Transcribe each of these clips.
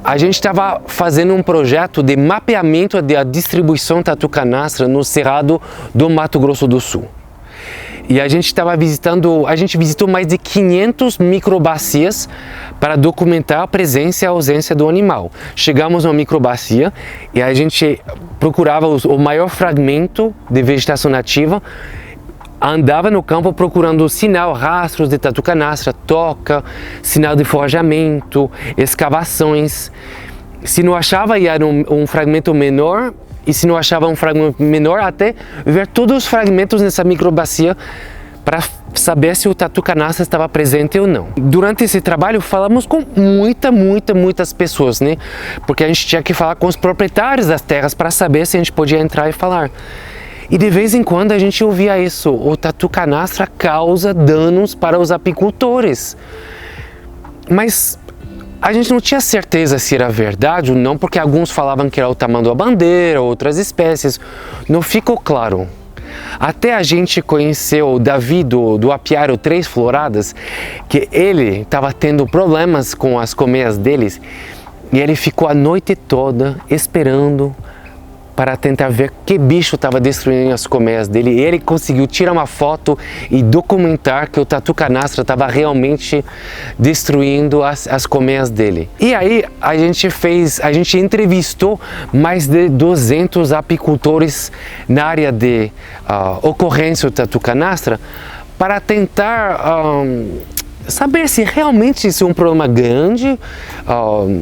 A gente estava fazendo um projeto de mapeamento da distribuição tatu canastra no Cerrado do Mato Grosso do Sul. E a gente visitou mais de 500 microbacias para documentar a presença e a ausência do animal. Chegamos numa microbacia e a gente procurava o maior fragmento de vegetação nativa, andava no campo procurando sinal, rastros de tatu canastra, toca, sinal de forjamento, escavações. Se não achava, ia um fragmento menor. E se não achava um fragmento menor, até ver todos os fragmentos nessa microbacia para saber se o tatu canastra estava presente ou não. Durante esse trabalho falamos com muitas pessoas, né? Porque a gente tinha que falar com os proprietários das terras para saber se a gente podia entrar e falar. E de vez em quando a gente ouvia isso: o tatu canastra causa danos para os apicultores. Mas a gente não tinha certeza se era verdade ou não, porque alguns falavam que era o tamanduá-bandeira, outras espécies. Não ficou claro. Até a gente conheceu o Davi do apiário Três Floradas, que ele estava tendo problemas com as colmeias deles e ele ficou a noite toda esperando para tentar ver que bicho estava destruindo as colmeias dele. E ele conseguiu tirar uma foto e documentar que o tatu canastra estava realmente destruindo as colmeias dele. E aí a gente entrevistou mais de 200 apicultores na área de ocorrência do tatu canastra para tentar saber se realmente isso é um problema grande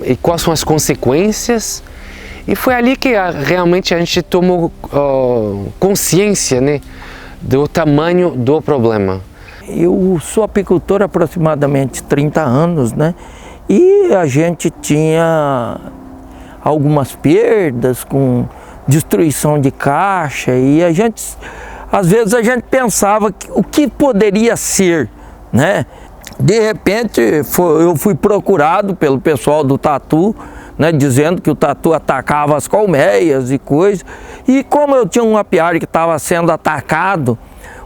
e quais são as consequências. E foi ali que realmente a gente tomou consciência, né, do tamanho do problema. Eu sou apicultor há aproximadamente 30 anos, né? E a gente tinha algumas perdas com destruição de caixa e às vezes a gente pensava o que poderia ser, né? De repente eu fui procurado pelo pessoal do tatu, né, dizendo que o tatu atacava as colmeias e coisas. E como eu tinha um apiário que estava sendo atacado,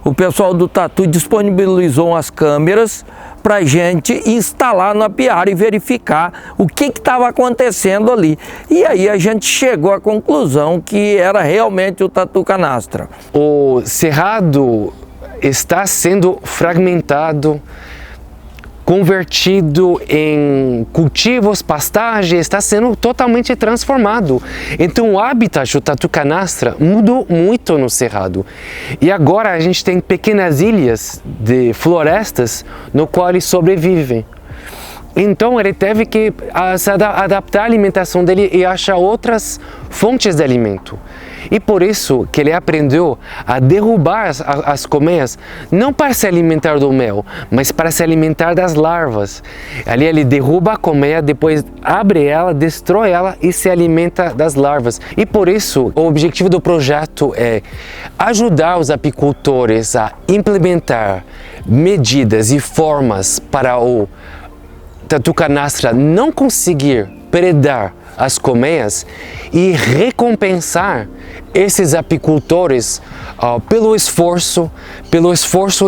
o pessoal do tatu disponibilizou umas câmeras para a gente instalar no apiário e verificar o que estava acontecendo ali. E aí a gente chegou à conclusão que era realmente o tatu canastra. O cerrado está sendo fragmentado, convertido em cultivos, pastagem, está sendo totalmente transformado. Então o habitat do tatu canastra mudou muito no Cerrado. E agora a gente tem pequenas ilhas de florestas no qual ele sobrevive. Então ele teve que adaptar a alimentação dele e achar outras fontes de alimento. E por isso que ele aprendeu a derrubar as colmeias, não para se alimentar do mel, mas para se alimentar das larvas. Ali ele derruba a colmeia, depois abre ela, destrói ela e se alimenta das larvas. E por isso o objetivo do projeto é ajudar os apicultores a implementar medidas e formas para o tatu canastra não conseguir predar as colmeias e recompensar esses apicultores pelo esforço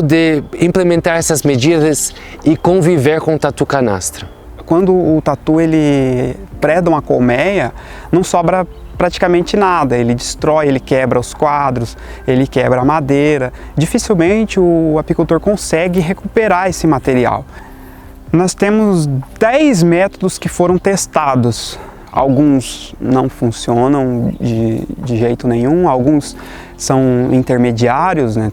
de implementar essas medidas e conviver com o tatu canastra. Quando o tatu ele preda uma colmeia, não sobra praticamente nada, ele destrói, ele quebra os quadros, ele quebra a madeira. Dificilmente o apicultor consegue recuperar esse material. Nós temos 10 métodos que foram testados. Alguns não funcionam de jeito nenhum, alguns são intermediários, né?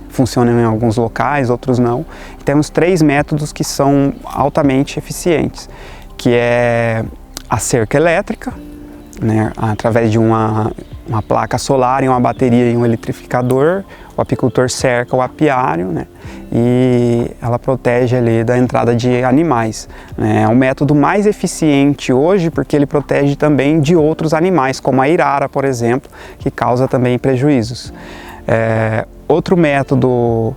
Funcionam em alguns locais, outros não. E temos 3 métodos que são altamente eficientes, que é a cerca elétrica, né? Através de uma placa solar e uma bateria e um eletrificador, o apicultor cerca o apiário, né? E ela protege ali da entrada de animais. É um método mais eficiente hoje porque ele protege também de outros animais, como a irara, por exemplo, que causa também prejuízos. Outro método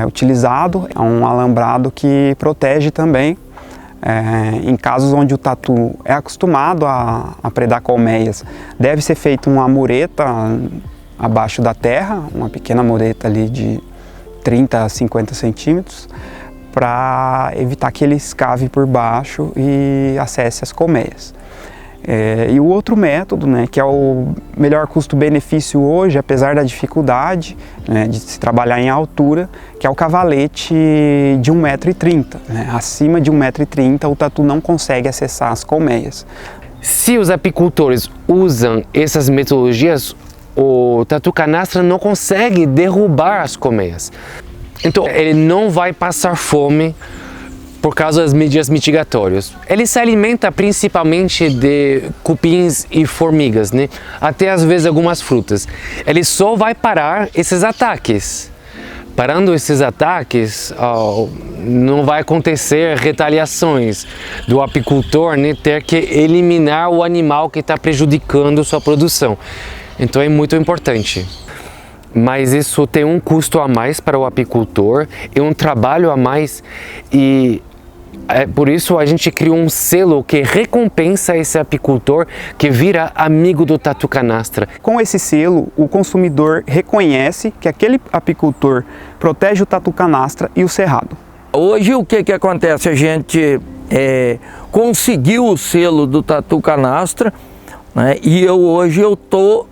utilizado é um alambrado que protege também em casos onde o tatu é acostumado a predar colmeias. Deve ser feita uma mureta abaixo da terra, uma pequena mureta ali de 30 a 50 centímetros, para evitar que ele escave por baixo e acesse as colmeias. E o outro método, né, que é o melhor custo-benefício hoje, apesar da dificuldade, né, de se trabalhar em altura, que é o cavalete de 1,30 m. Né? Acima de 1,30 m o tatu não consegue acessar as colmeias. Se os apicultores usam essas metodologias, o tatu canastra não consegue derrubar as colmeias. Então ele não vai passar fome por causa das medidas mitigatórias. Ele se alimenta principalmente de cupins e formigas, né? Até às vezes algumas frutas. Ele só vai parar esses ataques. Parando esses ataques, não vai acontecer retaliações do apicultor, né, ter que eliminar o animal que está prejudicando sua produção. Então é muito importante. Mas isso tem um custo a mais para o apicultor, é um trabalho a mais e por isso a gente criou um selo que recompensa esse apicultor que vira amigo do tatu canastra. Com esse selo, o consumidor reconhece que aquele apicultor protege o tatu canastra e o cerrado. Hoje o que acontece? A gente conseguiu o selo do tatu canastra, né? E hoje eu estou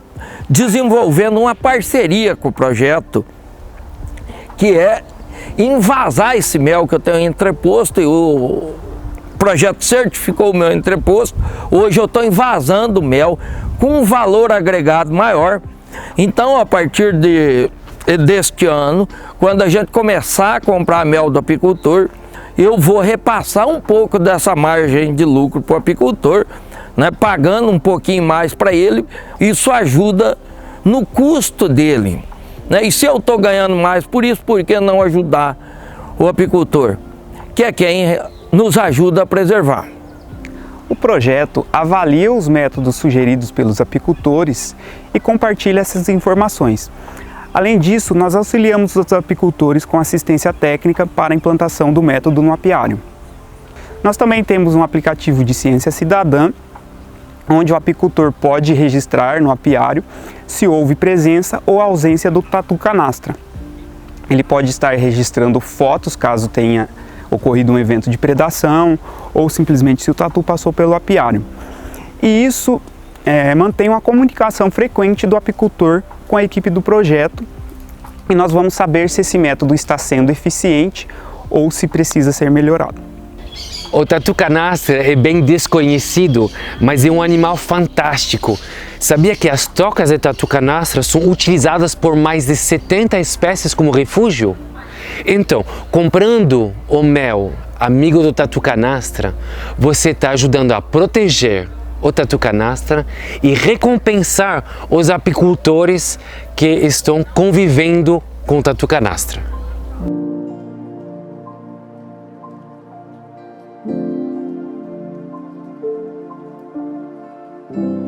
desenvolvendo uma parceria com o projeto, que é envasar esse mel que eu tenho entreposto, e o projeto certificou o meu entreposto. Hoje eu estou envasando mel com um valor agregado maior. Então, a partir deste ano, quando a gente começar a comprar mel do apicultor, eu vou repassar um pouco dessa margem de lucro para o apicultor, né, pagando um pouquinho mais para ele. Isso ajuda no custo dele. E se eu estou ganhando mais por isso, por que não ajudar o apicultor, que é quem nos ajuda a preservar? O projeto avalia os métodos sugeridos pelos apicultores e compartilha essas informações. Além disso, nós auxiliamos os apicultores com assistência técnica para a implantação do método no apiário. Nós também temos um aplicativo de ciência cidadã, onde o apicultor pode registrar no apiário se houve presença ou ausência do tatu canastra. Ele pode estar registrando fotos caso tenha ocorrido um evento de predação ou simplesmente se o tatu passou pelo apiário. E isso mantém uma comunicação frequente do apicultor com a equipe do projeto e nós vamos saber se esse método está sendo eficiente ou se precisa ser melhorado. O tatu canastra é bem desconhecido, mas é um animal fantástico. Sabia que as tocas de tatu canastra são utilizadas por mais de 70 espécies como refúgio? Então, comprando o mel amigo do tatu canastra, você está ajudando a proteger o tatu canastra e recompensar os apicultores que estão convivendo com o tatu canastra. Thank you.